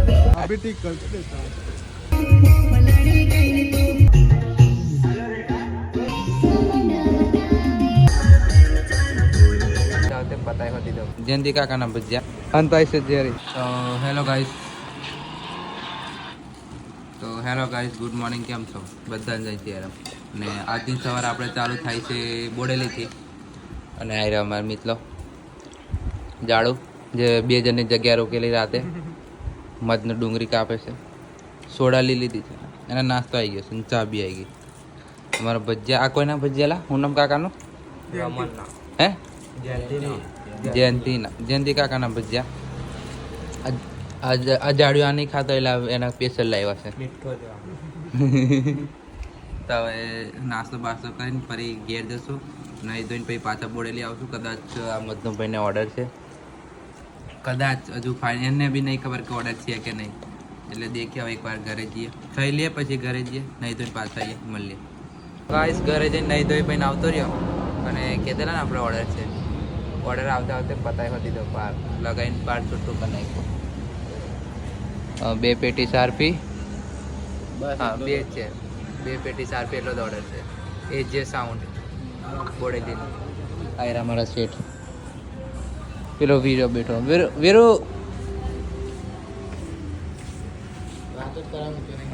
अभी ठीक करके देता हूँ। पता होती तो जयंती काका ना भज्या अंताई से जेरी तो હેલો ગાઈસ ગુડ મોર્નિંગ કેમ છો બધા જઈ ત્યારે અને આજની સવારે આપણે ચાલુ થાય છે બોડેલીથી અને આ રહ્યા અમારા મિત્રો જાડુ જે બે જણની જગ્યા રોકેલી રાતે મધને ડુંગળી કાપે છે સોડા લીધી છે અને નાસ્તો આવી ગયો છે અને ચા બી આવી ગઈ અમારા ભજીયા આ કોઈના ભજીયાલા હું નામ કાકાનું હે જયંતિ કાકાના ભજીયા આ જાડ્યું આ નહીં ખાતો એટલે એના સ્પેશિયલ લાવ્યા છે તો હવે નાસ્તો બાસ્તો કરીને ફરી ઘેર જશું નહીં ધોઈને પછી પાછા બોડેલી આવશું કદાચ આ મધનુભાઈને ઓર્ડર છે કદાચ હજુ એને બી નહીં ખબર કે ઓર્ડર છે કે નહીં એટલે દેખીએ હવે એકવાર ઘરે જઈએ ખાઈ લઈએ પછી ઘરે જઈએ નહીં ધોઈને પાછા આવીએ મળીએ ગાઈસ ઘરે જઈને નહીં ધોઈ પછી આવતો રહ્યો અને કહેતા ને આપણે ઓર્ડર છે ઓર્ડર આવતા આવતે પતાવી દીધો પાર લગાવીને પાર છૂટું કરી નાખ્યું બે પેટી સારપી હા બે જ છે બે પેટી સારપી એટલો જ ઓર્ડર છે એ જે સાઉન્ડ બોડેલી આયરા મારા શેઠ પેલો વીરો બેઠો વીરો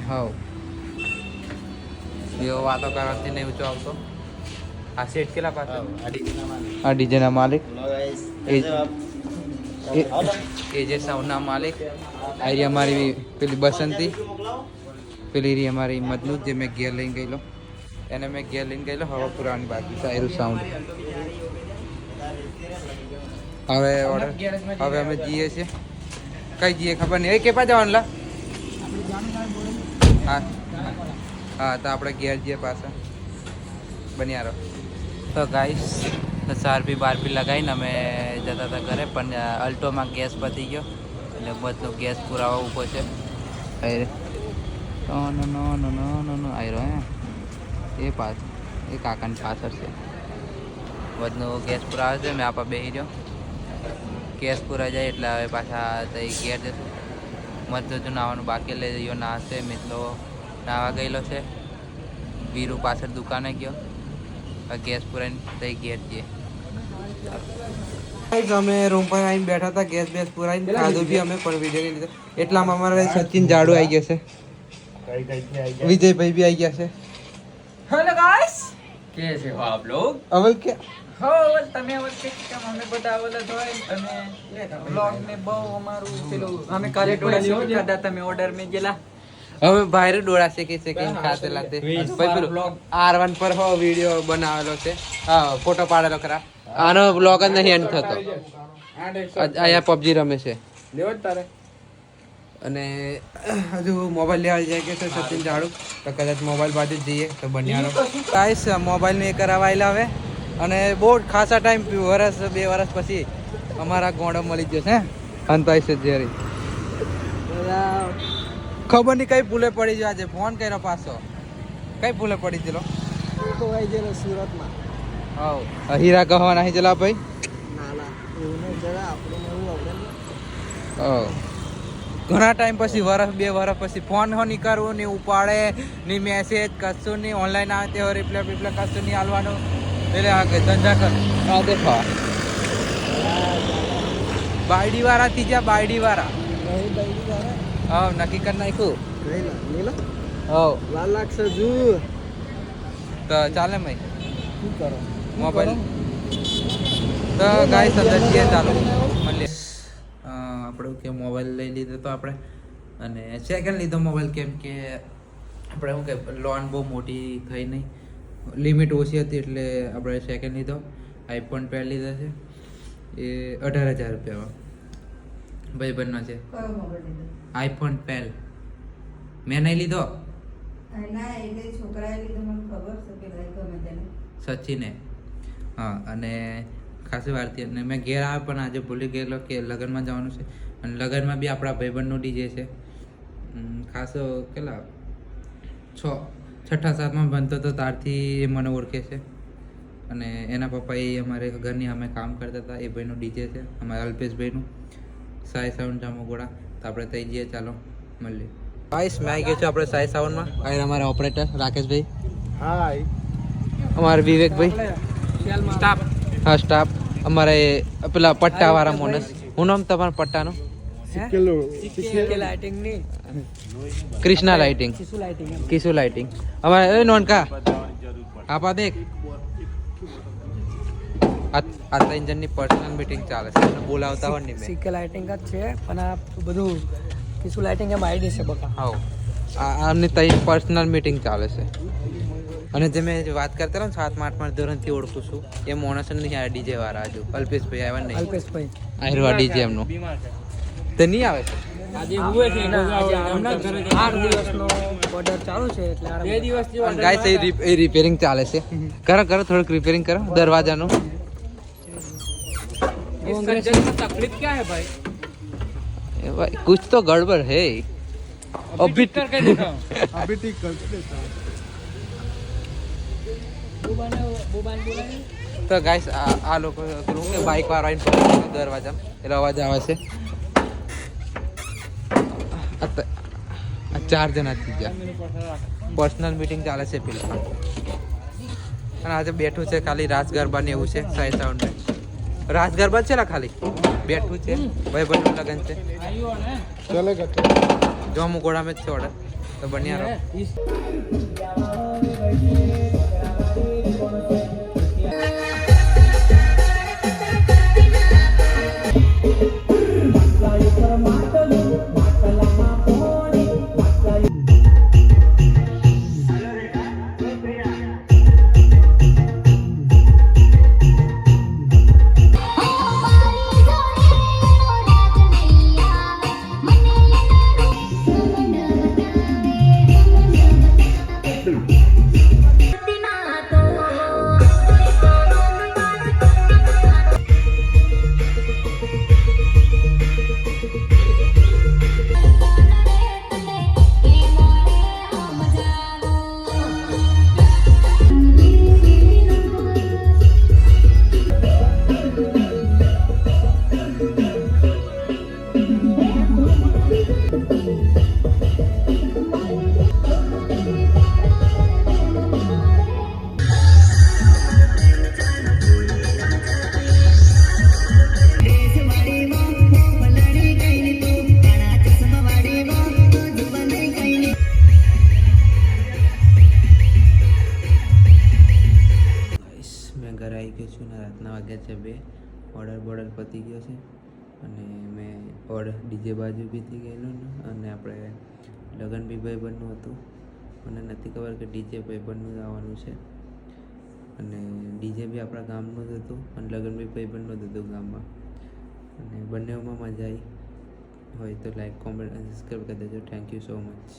હા એવો વાતો કરવાથી નહીં ઊંચો આવતો આ શેઠ કેટલા પાછા આ ડીજેના માલિક એ જે સાઉન્ડના માલિક આરી અમારી પેલી બસંતી પેલી રી અમારી મદનું જે મેં ઘેર લઈને ગયેલો એને મેં ઘેર લઈને ગયેલો હવા પુરાવાની બાકી છે આયરું સાઉન્ડ હવે ઓર્ડર હવે અમે જઈએ છીએ કઈ જઈએ ખબર નહીં એ કેપા જવાનું લા હા હા તો આપણે ઘેર જઈએ પાછા બન્યા રહો તો ગાઈસ સારપી બારપી લગાવીને અમે જતા હતા ઘરે પણ અલ્ટોમાં ગેસ પતી ગયો એટલે બધો ગેસ પુરાવા ઊભો છે આયરો હે એ પાછળ એ કાકાની પાછળ છે બધો ગેસ પુરાવે છે મેં આપા બેસી રહ્યો ગેસ પુરાઈ જાય એટલે હવે પાછા તઈ ઘેર જશું મધો જો નાવાનું બાકી લઈ જયો નાશે મિત્રો નાવા ગયેલો છે વીરુ પાછળ દુકાને ગયો ગેસ પુરાઈને તઈ ઘેર જઈએ અમે રૂમ પર આવીને બેઠા હતા ગેસ બેસ પુરાઈને ખાધું બી અમે પણ વિડીયો નહીં લીધો એટલામાં અમારે સચિન જાડુ આવી ગયા છે વિજયભાઈ બી આવી ગયા છે हेलो गाइस कैसे हो आप लोग અવલ કે हो अवल તમે અવલ કે કેમ અમે બધા અવલ જ હોય તમે વ્લોગ ને બહુ અમારું પેલું અમે કાલે ડોળા શો ખાધા તમે ઓર્ડર મે ગેલા હવે ભાઈરે ડોળા શેકી ખાતે લાતે ભાઈ પેલું R1 પર હો વિડીયો બનાવેલો છે હા ફોટો પાડેલો ખરા આનો બ્લોગ જ નહીં એન્ડ થતો અહીંયા પબજી રમે છે લેવો તારે અને હજુ મોબાઈલ લેવા જાય કે સચિન જાડુ તો કદાચ મોબાઈલ બાજુ જ જઈએ તો બન્યાનો ગાઈસ મોબાઈલનું એ કરાવાયેલા હવે અને બહુ ખાસા ટાઈમ વર્ષ 2 વર્ષ પછી અમારા ગોળો મળી ગયો છે અંતાઈ છે જેરી ખબર નહીં કઈ ભૂલે પડી ગયો આજે ફોન કર્યો પાછો કઈ ભૂલે પડી ગયેલો तो आई जेलो सूरत में હા હીરા કહવા નહીં જલા ભાઈ ना ना એવું નહીં જરા આપણે એવું આપણે હા ઘણા ટાઈમ પછી વર્ષ 2 વર્ષ પછી ફોન હો નહીં કરવો નહીં ઉપાડે નહીં મેસેજ કશું નહીં ઓનલાઈન આવે તે રિપ્લાય કશું નહીં હાલવાનું એટલે આ ધંધા કર આ દેખો બાયડી વાળા ત્રીજા બાયડી વાળા નહીં બાઈડી વાળા હા નક્કી કરી નાખ્યું નહીં નીલા હા લાલ લાગશે જુ તો ચાલે મય શું કરો મોબાઈલ તો ગાઈસ અંદર છીએ ચાલો મળીએ આપણે કે મોબાઈલ લઈ લીધો તો આપણે અને સેકન્ડ લીધો મોબાઈલ કેમ કે આપણે શું કે લોન બહુ મોટી થઈ નહીં લિમિટ ઓછી હતી એટલે આપણે સેકન્ડ લીધો iPhone 12 લીધો છે એ 18,000 રૂપિયામાં ભાઈબંધનો છે iPhone 12 મેં નહીં લીધો સચિને હા અને ખાસી વારથી અને મેં ઘેર આવ્યો પણ આજે ભૂલી ગયેલો કે લગ્નમાં જવાનું છે અને લગ્નમાં બી આપણા ભાઈબંધનું ડીજે છે ખાસો કેટલા 6ઠા 7માં ભણતો તો ત્યારથી એ મને ઓળખે છે અને એના પપ્પા એ અમારે ઘરની અમે કામ કરતા હતા એ ભાઈનું ડીજે છે અમારા અલ્પેશભાઈનું સાઈ સાઉન્ડ જામોગોડા તો આપણે થઈ જઈએ, ચાલો મળીએ. ગાઈસ મેં આવી ગયો છું આપણે સાઈ સાવનમાં. અહીં અમારા ઓપરેટર રાકેશભાઈ, હાય. અમારા વિવેકભાઈ, સ્ટાફ હા સ્ટાફ, અમારે પેલા પટ્ટાવાળા મોનસ. હું નામ તમારા પટ્ટાનું? કિલો લાઇટિંગ ની કૃષ્ણા લાઇટિંગ, કિશુ લાઇટિંગ. અમારે એ નોનકા આપા દેખ આ ત્રણ જણની પર્સનલ મીટિંગ ચાલે છે, એમને બોલાવતા હોય ને મેં. સીકે લાઇટિંગ જ છે પણ આ બધું કિસુ લાઇટિંગ એમ આઈડી છે બકા. હા, આમની ત્રણ પર્સનલ મીટિંગ ચાલે છે. અને જે મેં જે વાત કરતા ને 7મા 8મા ધોરણથી ઓળખું છું એ મોણસ નહીં આવે ડીજે વાળા. હજુ અલ્પેશભાઈ આવ્યા નહીં. અલ્પેશભાઈ આહિરવા ડીજે એમનું તે નહીં આવે છે. આજે હુએ છે ના, આજે 8 દિવસનો ઓર્ડર ચાલુ છે એટલે 2 દિવસથી order ગાઈસ એ રિપેરિંગ ચાલે છે. કરો થોડુંક રિપેરિંગ કરો દરવાજાનું. इस सर्जरी में तकलीफ क्या है भाई? ए भाई कुछ तो गड़बड़ है अभी करके दिखाओ. अभी ठीक करके देता हूँ. તો ગાઈસ આ લોકો પેલું કે બાઇક વાળા આવીને પકડી દરવાજા એટલે અવાજ આવે છે. આ 4 જણા થઈ ગયા. પર્સનલ મીટિંગ ચાલે છે પેલા. અને આજે બેઠું છે ખાલી રાસ ગરબા ને એવું છે. સાઈ સાઉન્ડ રાસ ગરબા છે ને ખાલી બેઠું છે. ભાઈ બંધુ લગન છે. चलेगा तो. જો અમુક ગોળા મેં જ છે ઓર્ડર તો બન્યા રહો. મેં ઘરે આવી ગયો છું ને રાતના વાગ્યા છે 2. ઓર્ડર પતી ગયો છે અને મેં ઓર્ડર ડીજે બાજુ બી થઈ ગયેલું ને અને આપણે લગન બી ભાઈબંધનું હતું. મને નથી ખબર કે ડીજે ભાઈબંધનું જ આવવાનું છે અને ડીજે બી આપણા ગામનું જ હતું અને લગન બી ભાઈબંધનું જ હતું ગામમાં. અને બંનેમાં મજા આવી હોય તો લાઈક કોમેન્ટ અને સબસ્ક્રાઈબ કરી દેજો. Thank you so much.